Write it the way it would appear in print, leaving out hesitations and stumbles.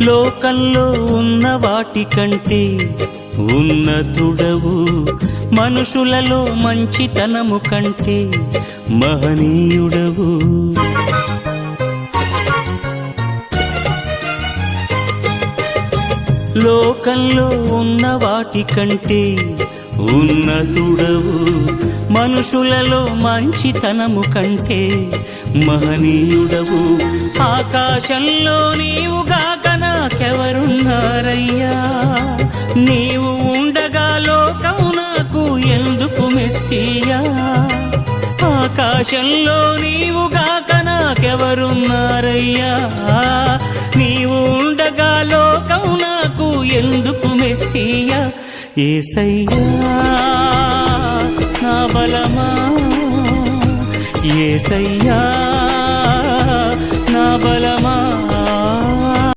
లోకంలో ఉన్న వాటికంటే ఉన్నతుడవు, మనుషులలో మంచితనము కంటే మహనీయుడవు. లోకంలో ఉన్న వాటికంటే ఉన్నతుడవు, మనుషులలో మంచితనము కంటే మహనీయుడవు. ఆకాశంలో నీవుగాక నాకెవరున్నారయ్యా, నీవు ఉండగా లోకం నాకు ఎందుకు మెస్సియా. ఆకాశంలో నీవుగాక నాకెవరున్నారయ్యా, నీవు ఉండగా లోకం నాకు ఎందుకు మెస్సియా. యేసయ్యా నా బలమా, యేసయ్యా నా బలమా.